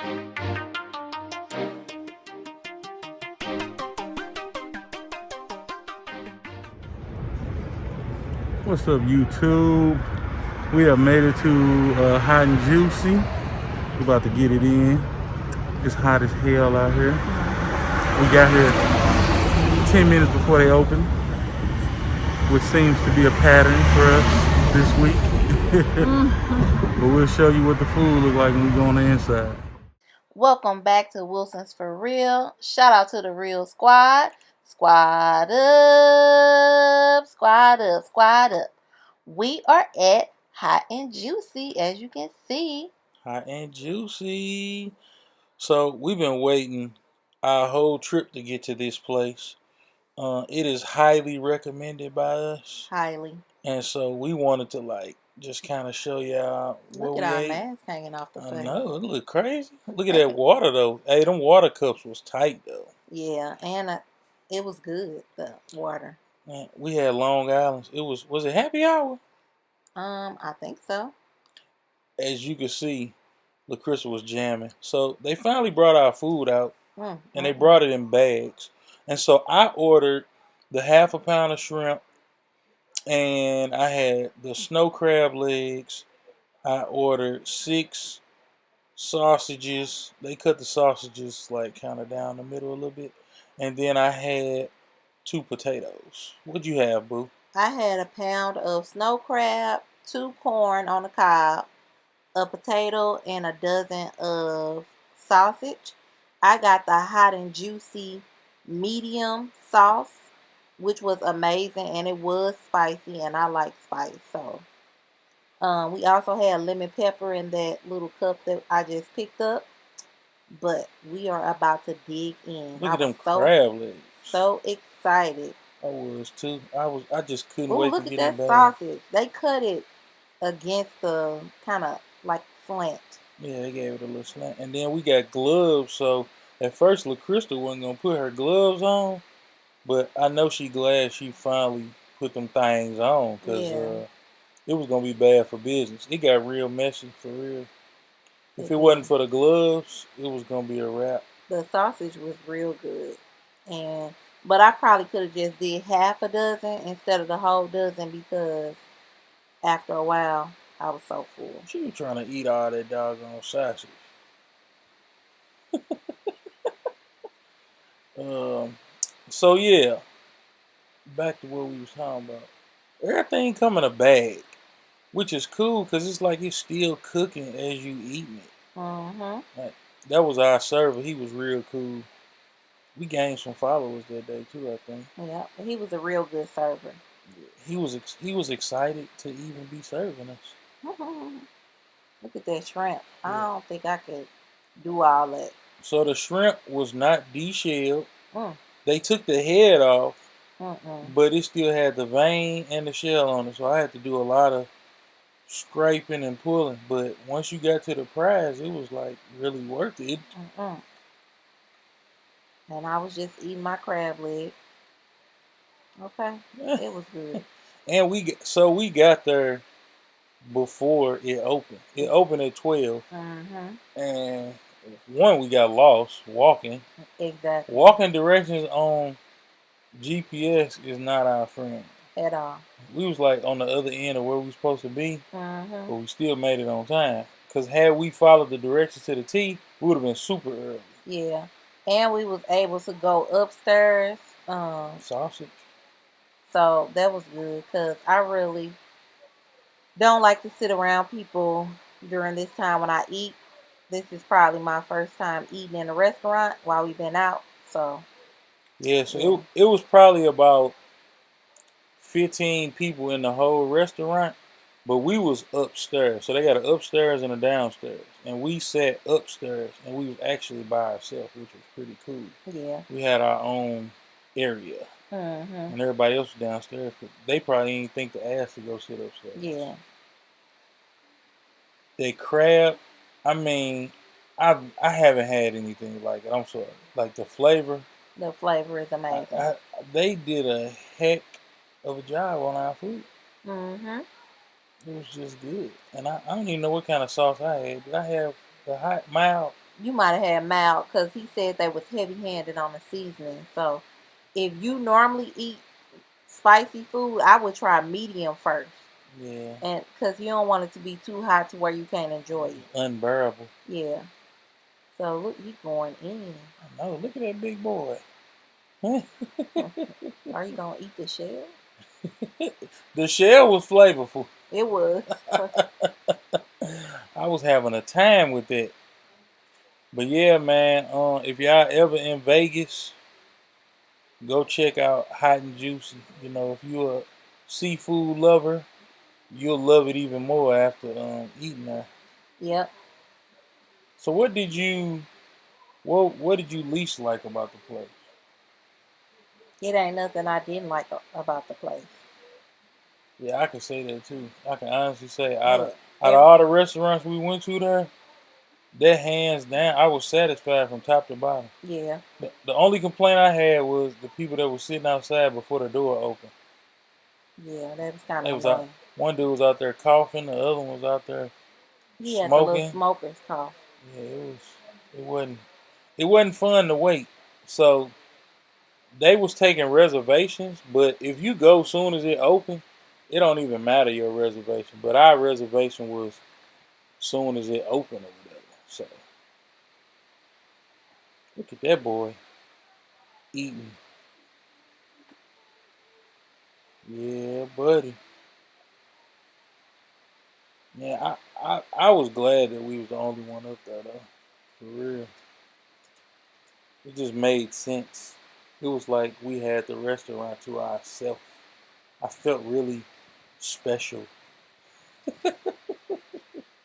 What's up, YouTube? We have made it to Hot and Juicy. We're about to get it in. It's hot as hell out here. We got here 10 minutes before they open, which seems to be a pattern for us this week. But we'll show you what the food looks like when we go on the inside. Welcome back to Wilson's For Real. Shout out to the Real Squad. Squad up, squad up, squad up. We are at Hot and Juicy, as you can see. Hot and Juicy. So we've been waiting our whole trip to get to this place. It is highly recommended by us. Highly. And so we wanted to just kind of show y'all what Look at our ate. mask hanging off the face. I know, it look crazy. Look at that water though. Hey, them water cups was tight though. Yeah, and it was good, the water. Man, we had Long Island. Was it happy hour? I think so. As you can see, LaCrystal was jamming. So they finally brought our food out, and they brought it in bags. And so I ordered the half a pound of shrimp, and I had the snow crab legs. I ordered 6 sausages. They cut the sausages kind of down the middle a little bit. And then I had 2 potatoes. What'd you have, boo? I had a pound of snow crab, 2 corn on the cob, a potato, and a dozen of sausage. I got the Hot and Juicy medium sauce, which was amazing, and it was spicy, and I like spice. So we also had lemon pepper in that little cup that I just picked up. But we are about to dig in. Look at them crab legs. So excited. I was too. I just couldn't wait to get look at that sausage. They cut it against the kind of like slant. Yeah, they gave it a little slant. And then we got gloves. So at first, LaCrystal wasn't gonna put her gloves on, but I know she glad she finally put them things on because it was gonna be bad for business. It got real messy for real. If it wasn't for the gloves, it was gonna be a wrap. The sausage was real good, but I probably could have just did half a dozen instead of the whole dozen because after a while I was so full. She was trying to eat all that doggone sausage. So yeah, back to what we was talking about. Everything come in a bag, which is cool because it's like it's still cooking as you eating it. That was our server. He was real cool. We gained some followers that day too, I think. Yeah, he was a real good server. He was excited to even be serving us. Look at that shrimp. Yeah. I don't think I could do all that. So the shrimp was not de-shelled. They took the head off, but it still had the vein and the shell on it. So I had to do a lot of scraping and pulling. But once you got to the prize, it was really worth it. And I was just eating my crab leg. Okay, it was good. And we got there before it opened. It opened at 12. And we got lost walking. Exactly. Walking directions on GPS is not our friend. At all. We was on the other end of where we were supposed to be, but we still made it on time. Because had we followed the directions to the T, we would have been super early. Yeah. And we was able to go upstairs. Sausage. So that was good because I really don't like to sit around people during this time when I eat. This is probably my first time eating in a restaurant while we've been out. So yeah, so it was probably about 15 people in the whole restaurant, but we was upstairs. So they got an upstairs and a downstairs. And we sat upstairs and we was actually by ourselves, which was pretty cool. Yeah. We had our own area. And everybody else was downstairs. They probably didn't think to ask to go sit upstairs. Yeah. They crab, I mean, I haven't had anything like it. I'm sorry. The flavor. The flavor is amazing. They did a heck of a job on our food. It was just good. And I don't even know what kind of sauce I had. Did I have the hot, mild? you might have had mild, because he said they was heavy-handed on the seasoning. So if you normally eat spicy food, I would try medium first. Yeah. And because you don't want it to be too hot to where you can't enjoy it. Unbearable. Yeah. So look, he going in. I know. Look at that big boy. Are you gonna eat the shell? The shell was flavorful. It was. I was having a time with it. But yeah, man, if y'all ever in Vegas, go check out Hot and Juicy. You know, if you're a seafood lover, you'll love it even more after eating that. Yep. So what did you least like about the place? It ain't nothing I didn't like about the place. Yeah, I can say that too. I can honestly say out Yeah. of all the restaurants we went to there, that hands down, I was satisfied from top to bottom. Yeah. The only complaint I had was the people that were sitting outside before the door opened. Yeah, that was kind They of was out. annoying. One dude was out there coughing. The other one was out there He had the little smoking. smoker's cough. Yeah, it wasn't fun to wait. So they was taking reservations, but if you go soon as it opened, it don't even matter your reservation. But our reservation was soon as it opened or whatever. So look at that boy eating. Yeah, buddy. Yeah, I was glad that we was the only one up there though. For real. It just made sense. It was like we had the restaurant to ourselves. I felt really special.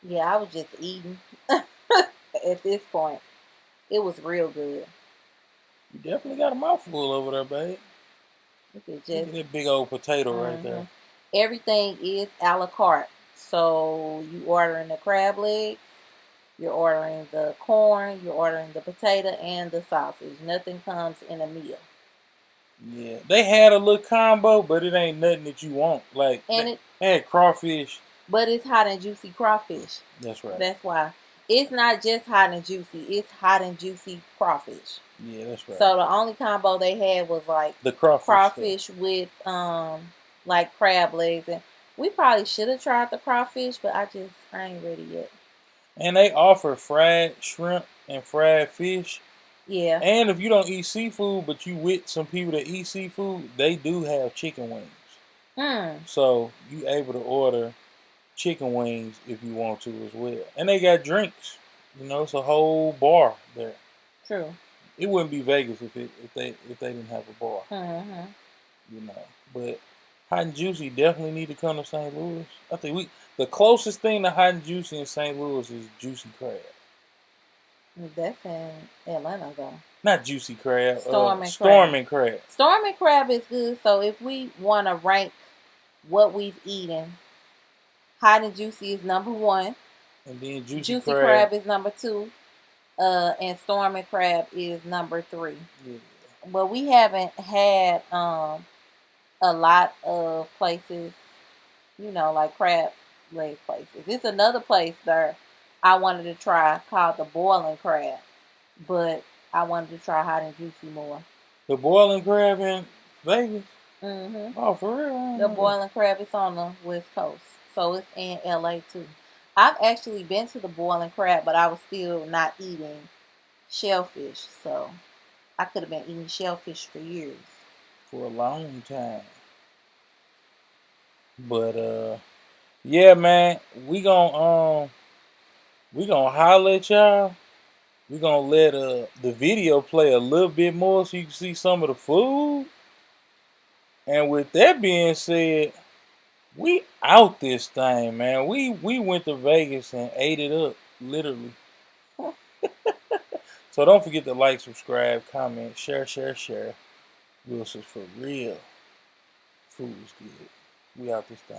Yeah, I was just eating at this point. It was real good. You definitely got a mouthful over there, babe. Look at that big old potato right there. Everything is a la carte. So you ordering the crab legs, you're ordering the corn, you're ordering the potato, and the sausage. Nothing comes in a meal. Yeah, they had a little combo, but it ain't nothing that you want. Like, they had crawfish. But it's hot and juicy crawfish. That's right. That's why. It's not just hot and juicy. It's hot and juicy crawfish. Yeah, that's right. So the only combo they had was like the crawfish with like crab legs, and we probably should have tried the crawfish, but I ain't ready yet. And they offer fried shrimp and fried fish. Yeah. And if you don't eat seafood, but you with some people that eat seafood, they do have chicken wings. So you able to order chicken wings if you want to as well. And they got drinks. You know, it's a whole bar there. True. It wouldn't be Vegas if they didn't have a bar. You know, but Hot and Juicy definitely need to come to St. Louis. I think the closest thing to Hot and Juicy in St. Louis is Juicy Crab. That's in Atlanta though. Not Juicy Crab. Storm and Crab. Storm and Crab is good. So if we want to rank what we've eaten, Hot and Juicy is number 1. And then Juicy Crab is number 2. And Storm and Crab is number 3. Yeah. But we haven't had a lot of places, you know, like crab leg places. It's another place there I wanted to try called the Boiling Crab, but I wanted to try Hot and Juicy more. The Boiling Crab in Vegas? Oh, for real? The Boiling Crab is on the West Coast, so it's in LA too. I've actually been to the Boiling Crab, but I was still not eating shellfish, so I could have been eating shellfish for years. For a long time. But yeah, man, we gonna holler at y'all. We gonna let the video play a little bit more so you can see some of the food. And with that being said, we out this thing, man. We went to Vegas and ate it up, literally. So don't forget to like, subscribe, comment, share. Wilson's for real. Food is good. We out this thing.